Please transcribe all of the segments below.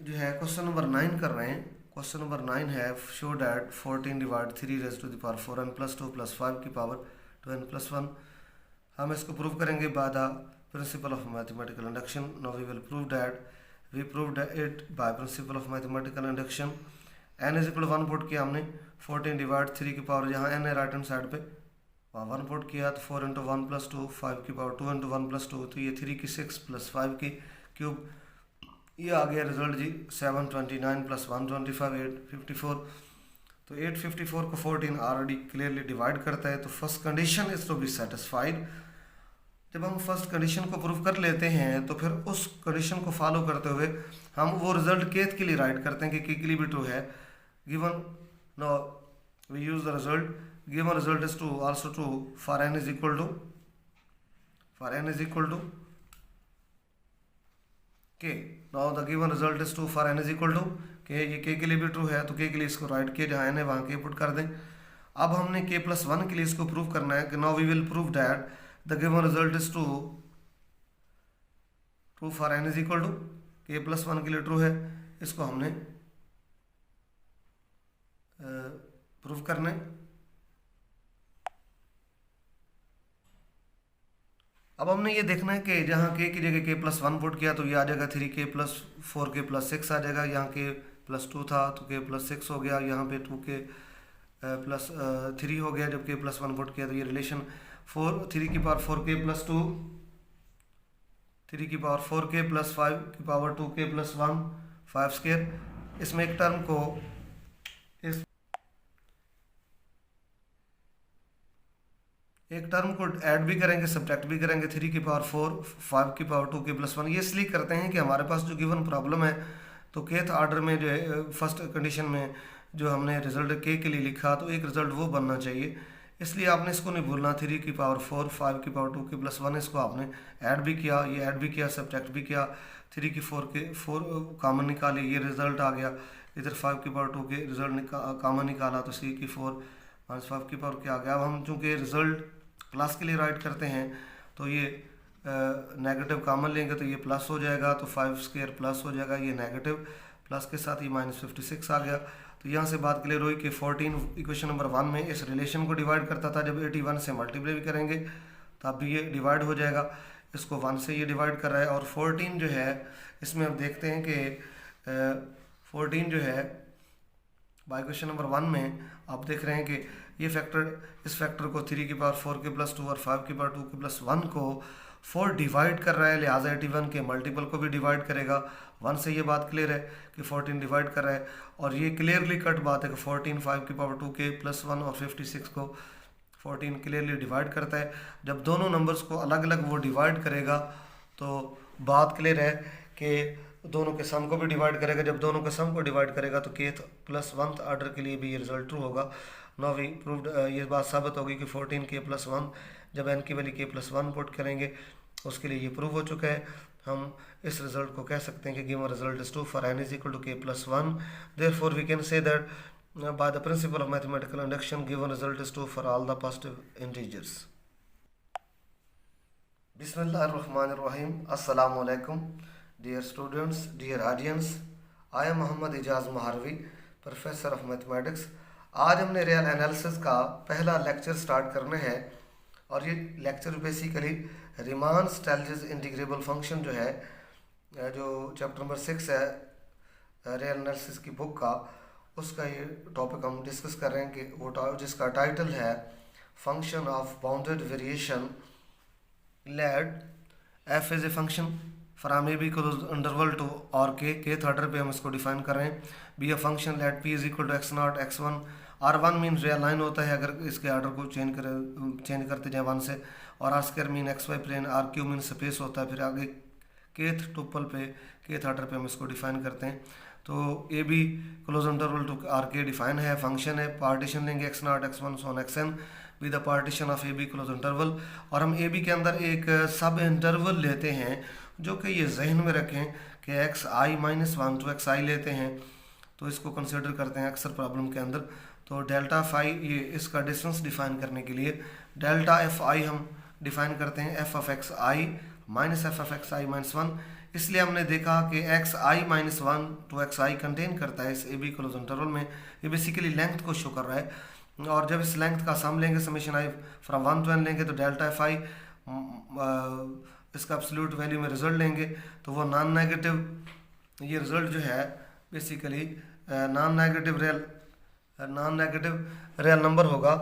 जो है question number 9 कर रहे हैं। क्वेश्चन नंबर 9 है show that 14 divide 3 raise to the power 4 n plus 2 plus 5 की पावर 2 n प्लस 1। हम इसको प्रूव करेंगे by the principle of mathematical induction. Now we will prove that we proved it by principle of mathematical induction. n is equal 1 put किया हमने, 14 divide 3 की power यहाँ n है right hand side पे, वहाँ 1 पुट किया तो 4 इंटू 1 प्लस 2 5 की पावर 2 इंटू 1 प्लस 2, तो ये 3 की 6 प्लस 5 की क्यूब, ये आ गया रिजल्ट जी 729 प्लस 125 854। तो 854 को 14 ऑलरेडी क्लियरली डिवाइड करता है, तो first condition is to be satisfied. जब हम फर्स्ट कंडीशन को प्रूव कर लेते हैं तो फिर उस कंडीशन को फॉलो करते हुए हम वो रिजल्ट केथ के लिए राइट करते हैं कि के लिए भी ट्रू है। Given no we use the result, given result is true also true for n is equal to K. Now the given result is true for n is equal to K, ये के लिए भी true है तो के लिए इसको right किया, जहाँ n है वहाँ के पुट कर दें। अब हमने k प्लस 1 के लिए इसको प्रूव करना है कि now we will prove that the given result is true for n is equal to k plus 1 के लिए ट्रू है, इसको हमने प्रूव करना है। अब हमने ये देखना है कि जहाँ के की जगह के प्लस 1 पुट किया तो ये आ जाएगा 3k प्लस 4k प्लस 6 आ जाएगा, यहाँ के प्लस 2 था तो के प्लस 6 हो गया, यहाँ पे 2k प्लस 3 हो गया जब के प्लस 1 पुट किया, तो ये रिलेशन 3 की पावर 4k प्लस 2 3 की पावर 4k प्लस 5 की पावर 2k प्लस 1 5 स्क्वायर। इसमें एक टर्म को ऐड भी करेंगे सब्ट्रैक्ट भी करेंगे, 3 की पावर 4 5 की पावर 2 के प्लस 1। ये इसलिए करते हैं कि हमारे पास जो गिवन प्रॉब्लम है तो केथ ऑर्डर में जो है फर्स्ट कंडीशन में जो हमने रिजल्ट के लिए लिखा तो एक रिजल्ट वो बनना चाहिए, इसलिए आपने इसको नहीं भूलना। 3 की पावर 4 5 की पावर 2 के प्लस 1 इसको आपने ऐड भी किया, ये ऐड भी किया सब्ट्रैक्ट भी किया, 3 की 4 कॉमन निकाले, ये रिजल्ट आ गया। इधर 5 की पावर 2 के रिजल्ट कॉमन निकाला तो 3 की 4 माइनस 5 की पावर क्या आ गया। अब हम चूँकि रिजल्ट प्लस के लिए राइट करते हैं तो ये नेगेटिव कॉमन लेंगे तो ये प्लस हो जाएगा, तो 5 स्क्वायर प्लस हो जाएगा, ये नेगेटिव प्लस के साथ ये माइनस 56 आ गया। तो यहाँ से बात क्लियर हुई कि 14 इक्वेशन नंबर 1 में इस रिलेशन को डिवाइड करता था, जब 81 से मल्टीप्लाई भी करेंगे तब भी ये डिवाइड हो जाएगा, इसको 1 से ये डिवाइड कर रहा है। और 14 जो है इसमें हम देखते हैं कि 14 जो है बाय इक्वेशन नंबर 1 में आप देख रहे हैं कि ये इस फैक्टर को 3 की पावर 4 के प्लस 2 और 5 की पावर 2 के प्लस 1 को 4 डिवाइड कर रहा है, लिहाजा 81 के मल्टीपल को भी डिवाइड करेगा। 1 से ये बात क्लियर है कि 14 डिवाइड कर रहा है, और ये क्लियरली कट बात है कि 14 5 की पावर 2 के प्लस 1 और 56 को 14 क्लियरली डिवाइड करता है। जब दोनों नंबर्स को अलग अलग वो डिवाइड करेगा तो बात क्लियर है कि दोनों के सम को भी डिवाइड करेगा, जब दोनों के सम को डिवाइड करेगा तो केथ प्लस 1th ऑर्डर के लिए भी ये रिजल्ट ट्रू होगा। नाउ वी प्रूव्ड, ये बात साबित होगी कि 14k प्लस 1 जब n की वैल्यू k प्लस 1 पुट करेंगे उसके लिए ये प्रूव हो चुका है। हम इस रिजल्ट को कह सकते हैं कि given result is true for n is equal to k plus 1, therefore we can say that by the principle of mathematical induction given result is true for all the positive integers. बिस्मिल्लाहिर्रहमानिर्रहीम, अस्सलाम वालेकुम dear students, dear audience. I am Mohammad Ijaz Maharvi, professor of mathematics. आज हमने real analysis का पहला lecture start करना है, और ये lecture basically Riemann Stieltjes integrable function जो है, जो चैप्टर नंबर 6 है रियल एनालिसिस की बुक का, उसका ये टॉपिक हम डिस्कस कर रहे हैं कि वो जिसका टाइटल है function of bounded variation let f is a function from a b equal interval to और के ऑर्डर पे हम इसको डिफाइन कर रहे हैं। Be a function let p is equal to x0 x1, r1 mean real line होता है अगर इसके ऑर्डर को चेंज करते जाए 1 से, और r² mean xy plane, r³ mean space होता है। फिर आगे केथ टुपल पे केथ ऑर्डर पे हम इसको डिफाइन करते हैं। तो a b close interval to R के डिफाइन है, फंक्शन है, पार्टीशन लेंगे x0 x1 so on xn with the partition of a b close interval, और हम ए बी के अंदर एक सब इंटरवल लेते हैं जो कि ये जहन में रखें कि xi-1 to xi लेते हैं, तो इसको कंसिडर करते हैं अक्सर प्रॉब्लम के अंदर। तो डेल्टा फाई ये इसका डिस्टेंस डिफाइन करने के लिए डेल्टा एफ आई हम डिफाइन करते हैं f of xi minus f of xi-1, इसलिए हमने देखा कि एक्स आई माइनस वन टू एक्स आई कंटेन करता है इस ए बी क्लोज इंटरवल में। ये बेसिकली लेंथ को शो कर रहा है। और जब इस लेंथ का सम लेंगे summation i from 1 to n लेंगे तो डेल्टा एफ आई इसका एब्सोल्यूट वैल्यू में रिजल्ट लेंगे तो वो नॉन नेगेटिव ये रिजल्ट जो है basically non negative real number होगा।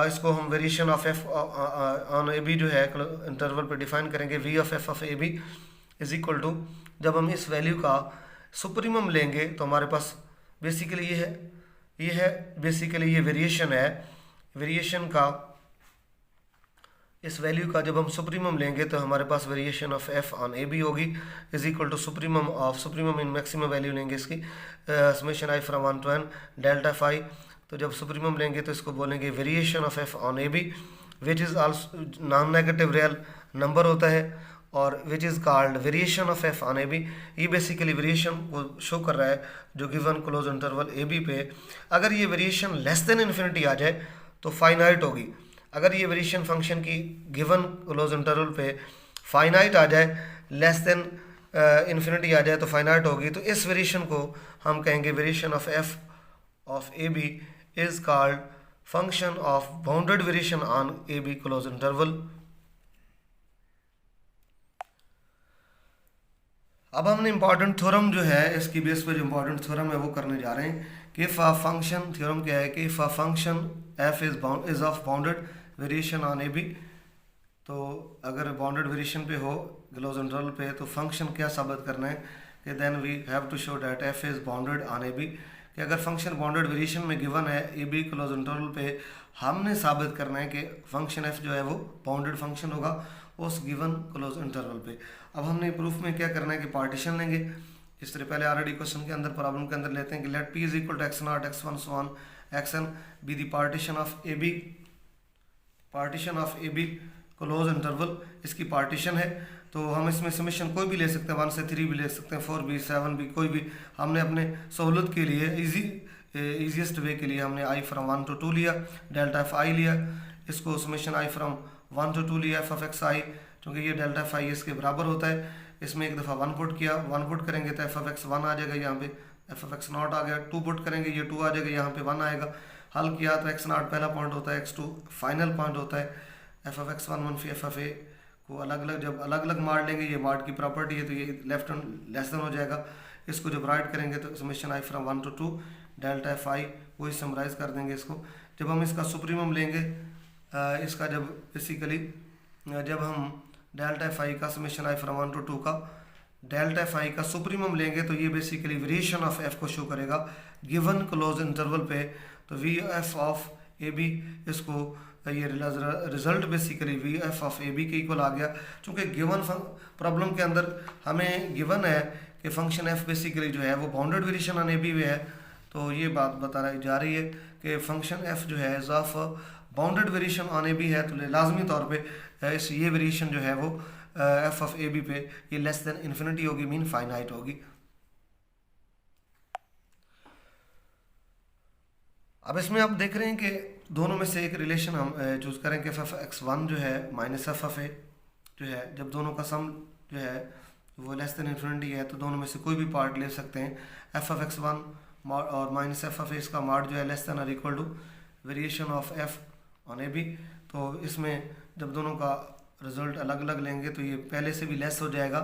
इसको हम variation of f on a b जो है इंटरवल पे डिफाइन करेंगे। V of f of a b is equal to, जब हम इस वैल्यू का सुप्रीमम लेंगे तो हमारे पास बेसिकली ये है बेसिकली ये वेरिएशन है। वेरिएशन का इस वैल्यू का जब हम सुप्रीमम लेंगे तो हमारे पास variation of f on a b होगी is equal to supremum in maximum value लेंगे इसकी summation i from 1 to n delta phi. तो जब सुप्रीमम लेंगे तो इसको बोलेंगे variation of f on a b which is also non negative real number होता है और which is called variation of f on a b. ये बेसिकली वेरिएशन को शो कर रहा है जो given closed interval a b पे। अगर ये वेरिएशन लेस देन इन्फिनिटी आ जाए तो फाइनाइट होगी। अगर ये वेरिएशन फंक्शन की गिवन क्लोज इंटरवल पे फाइनाइट आ जाए, लेस देन इन्फिनिटी आ जाए तो फाइनाइट होगी। तो इस वेरिएशन को हम कहेंगे variation of f of a b is called function of bounded variation on a b close interval. अब हमने इंपॉर्टेंट थ्योरम जो है इसकी बेस पे जो इंपॉर्टेंट थ्योरम है वो करने जा रहे हैं कि इफ अ फंक्शन, थ्योरम क्या है कि if a function f is of bounded variation on a b, तो अगर बाउंडेड वेरिएशन पे हो क्लोज इंटरवल पे तो फंक्शन क्या साबित करना है कि then we have to show that f is bounded on a b. कि अगर फंक्शन बाउंडेड वेरिएशन में गिवन है ए बी क्लोज इंटरवल पे, हमने साबित करना है कि फंक्शन एफ जो है वो बाउंडेड फंक्शन होगा उस गिवन क्लोज इंटरवल पे। अब हमने प्रूफ में क्या करना है कि पार्टीशन लेंगे। इस तरह पहले ऑलरेडी क्वेश्चन के अंदर प्रॉब्लम के अंदर लेते हैं कि let p is equal to x not x one so on x n be the partition of a b close interval. इसकी पार्टीशन है तो हम इसमें समेशन कोई भी ले सकते हैं, 1 से 3 भी ले सकते हैं, 4 भी 7 भी, कोई भी। हमने अपने सहूलत के लिए ईजीएस्ट वे के लिए हमने आई फ्रॉम 1 to 2 लिया, डेल्टा एफ आई लिया। इसको समेशन आई फ्रॉम 1 to 2 लिया एफ ऑफ एक्स आई, क्योंकि ये डेल्टा एफ आई इसके बराबर होता है। इसमें एक दफ़ा 1 पुट किया, 1 पुट करेंगे तो एफ ऑफ एक्स 1 आ जाएगा, यहाँ पे एफ ऑफ एक्स नॉट आ गया। 2 पुट करेंगे ये 2 आ जाएगा, यहाँ पे 1 आएगा। हल किया तो एक्स नॉट पहला पॉइंट होता है, एक्स 2 फाइनल पॉइंट होता है। एफ ऑफ एक्स 1 मनफी एफ ऑफ ए को अलग अलग जब अलग अलग मार लेंगे, ये मार्ड की प्रॉपर्टी है तो ये लेफ्ट हैंड लेस देन हो जाएगा। इसको जब राइट करेंगे तो summation i from 1 to 2 delta F I वही समराइज कर देंगे इसको। जब हम इसका सुप्रीमम लेंगे इसका, जब बेसिकली जब हम डेल्टा एफ आई का समेशन आई फ्रॉम 1 to 2 का डेल्टा एफ आई का सुप्रीमम लेंगे तो ये बेसिकली वेरिएशन ऑफ एफ को शो करेगा गिवन क्लोज इंटरवल पे। तो V f of a b, इसको ये result basically V f of a b के इक्वल आ गया। चूँकि गिवन प्रॉब्लम के अंदर हमें गिवन है कि फंक्शन एफ बेसिकली जो है वो bounded variation on a b में है, तो ये बात बताई जा रही है कि फंक्शन एफ जो है is of bounded variation on a b है। तो लाजमी तौर पे इस ये वेरिएशन जो है वो एफ ऑफ ए बी पे ये लेस देन इन्फिनिटी होगी, मीन फाइनाइट होगी। अब इसमें आप देख रहे हैं कि दोनों में से एक रिलेशन हम चूज़ करें कि एफ ऑफ एक्स 1 जो है माइनस एफ ऑफ ए जो है, जब दोनों का सम जो है वो लेस देन इन्फिनिटी है तो दोनों में से कोई भी पार्ट ले सकते हैं। एफ ऑफ एक्स 1 और माइनस एफ ऑफ ए, इसका मार्ड जो है लेस देन और equal to variation of f on a b. तो इसमें जब दोनों का रिजल्ट अलग अलग लेंगे तो ये पहले से भी लेस हो जाएगा,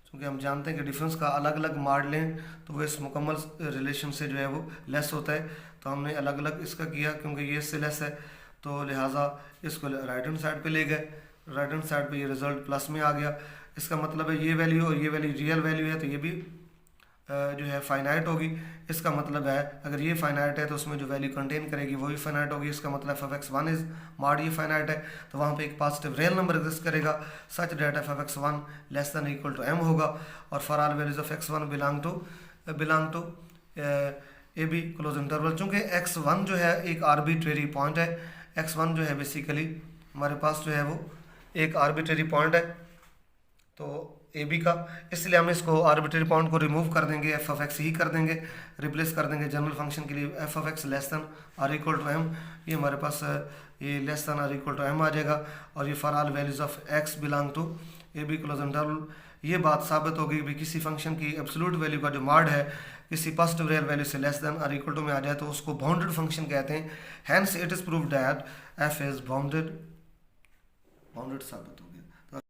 क्योंकि हम जानते हैं कि डिफरेंस का अलग अलग मार्ड लें तो वो इस मुकम्मल रिलेशन से जो है वो लेस होता है। तो हमने अलग अलग इसका किया क्योंकि ये इससे लेस है, तो लिहाजा इसको राइट हैंड साइड पे ले गए। राइट हैंड साइड पे ये रिजल्ट प्लस में आ गया। इसका मतलब है ये वैल्यू और ये वैल्यू रियल वैल्यू है तो ये भी जो है फाइनाइट होगी। इसका मतलब है अगर ये फाइनाइट है तो उसमें जो वैल्यू कंटेन करेगी वो भी फाइनाइट होगी। इसका मतलब एफ ऑफ एक्स 1 इज मार्ड ये फाइनाइट है तो वहाँ पे एक पॉजिटिव रियल नंबर एग्जिस्ट करेगा such that f of x 1 less than equal to m होगा। और for all values of x 1 belong to a b close interval. चूँकि एक्स 1 जो है एक आर्बिट्रेरी पॉइंट है, एक्स 1 जो है बेसिकली हमारे पास जो है वो एक आर्बिट्रेरी पॉइंट है तो ए बी का, इसलिए हम इसको आर्बिट्रेरी पॉइंट को रिमूव कर देंगे, एफ ऑफ एक्स ही कर देंगे, रिप्लेस कर देंगे जनरल फंक्शन के लिए f of x less than और इक्वल टू एम। ये हमारे पास ये लेस देन और इक्वल टू एम आ जाएगा। और ये for all values of x belong to a b close interval ये बात साबित होगी कि किसी फंक्शन की एब्सोल्यूट वैल्यू का जो मॉड है किसी पॉजिटिव रियल वैल्यू से लेस देन और इक्वल टू में आ जाए तो उसको बाउंडेड फंक्शन कहते हैं। Hence it is proved that f is bounded, bounded साबित हो गया।